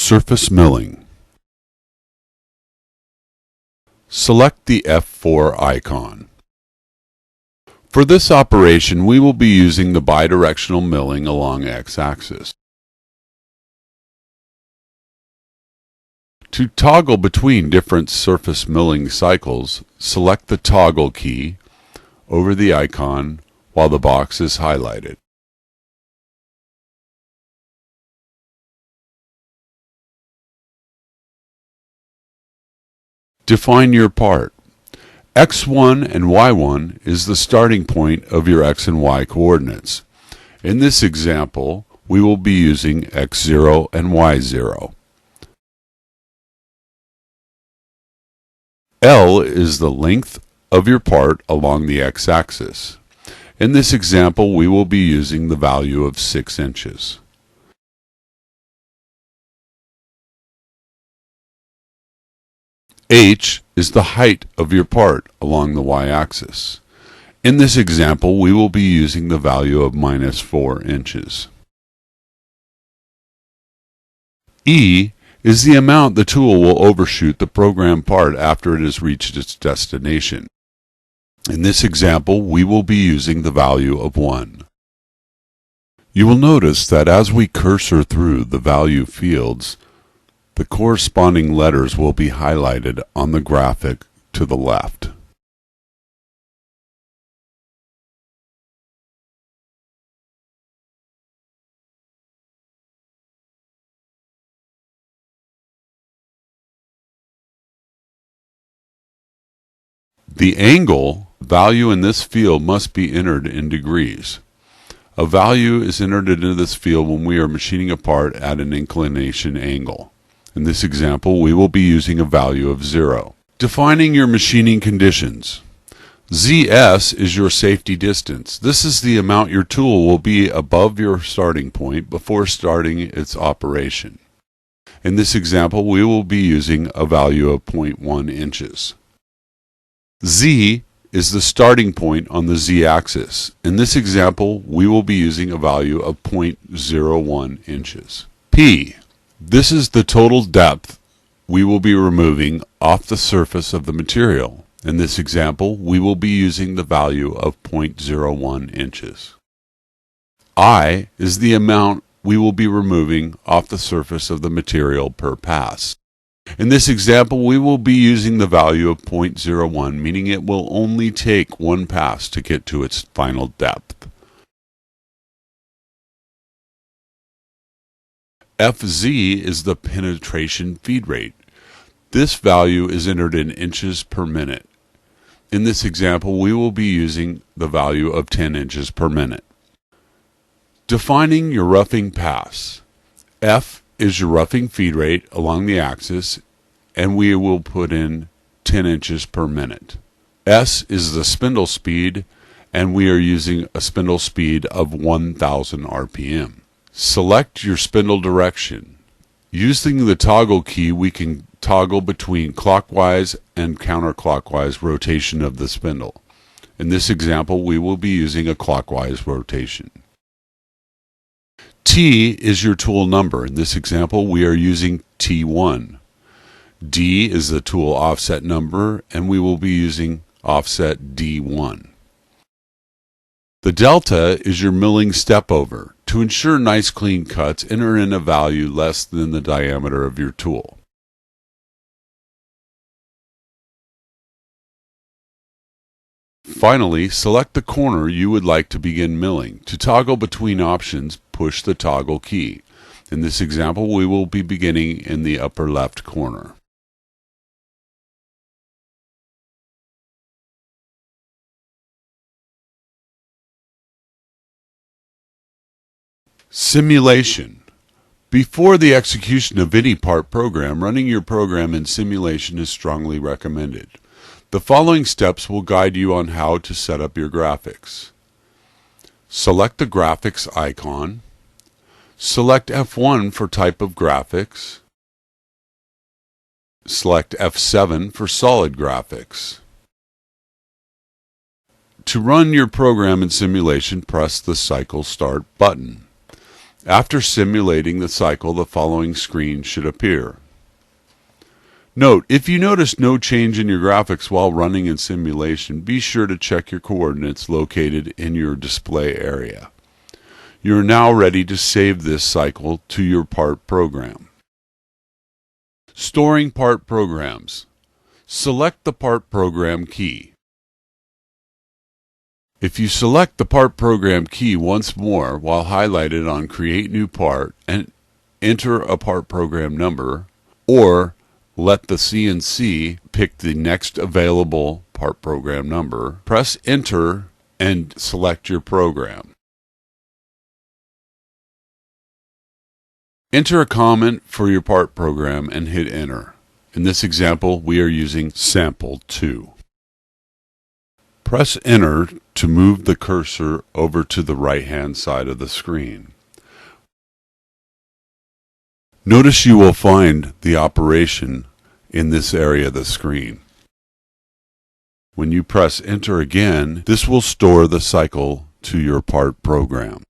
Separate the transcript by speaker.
Speaker 1: Surface milling. Select the F4 icon. For this operation, we will be using the bidirectional milling along x-axis. To toggle between different surface milling cycles, select the toggle key over the icon while the box is highlighted. Define your part. X1 and Y1 is the starting point of your X and Y coordinates. In this example, we will be using X0 and Y0. L is the length of your part along the x-axis. In this example, we will be using the value of 6 inches. H is the height of your part along the y-axis. In this example, we will be using the value of -4 inches. E is the amount the tool will overshoot the program part after it has reached its destination. In this example, we will be using the value of 1. You will notice that as we cursor through the value fields, the corresponding letters will be highlighted on the graphic to the left. The angle value in this field must be entered in degrees. A value is entered into this field when we are machining a part at an inclination angle. In this example, we will be using a value of 0. Defining your machining conditions. ZS is your safety distance. This is the amount your tool will be above your starting point before starting its operation. In this example, we will be using a value of 0.1 inches. Z is the starting point on the z-axis. In this example, we will be using a value of 0.01 inches. P. This is the total depth we will be removing off the surface of the material. In this example, we will be using the value of 0.01 inches. I is the amount we will be removing off the surface of the material per pass. In this example, we will be using the value of 0.01, meaning it will only take one pass to get to its final depth. FZ is the penetration feed rate. This value is entered in inches per minute. In this example, we will be using the value of 10 inches per minute. Defining your roughing pass. F is your roughing feed rate along the axis, and we will put in 10 inches per minute. S is the spindle speed, and we are using a spindle speed of 1000 RPM. Select your spindle direction. Using the toggle key, we can toggle between clockwise and counterclockwise rotation of the spindle. In this example, we will be using a clockwise rotation. T is your tool number. In this example, we are using T1. D is the tool offset number, and we will be using offset D1. The delta is your milling step over. To ensure nice clean cuts, enter in a value less than the diameter of your tool. Finally, select the corner you would like to begin milling. To toggle between options, push the toggle key. In this example, we will be beginning in the upper left corner. Simulation. Before the execution of any part program, running your program in simulation is strongly recommended. The following steps will guide you on how to set up your graphics. Select the graphics icon. Select F1 for type of graphics. Select F7 for solid graphics. To run your program in simulation, press the Cycle Start button. After simulating the cycle, the following screen should appear. Note, if you notice no change in your graphics while running in simulation, be sure to check your coordinates located in your display area. You are now ready to save this cycle to your part program. Storing part programs. Select the part program key. If you select the part program key once more while highlighted on Create New Part and enter a part program number, or let the CNC pick the next available part program number, press Enter and select your program. Enter a comment for your part program and hit Enter. In this example, we are using Sample 2. Press Enter to move the cursor over to the right-hand side of the screen. Notice you will find the operation in this area of the screen. When you press Enter again, this will store the cycle to your part program.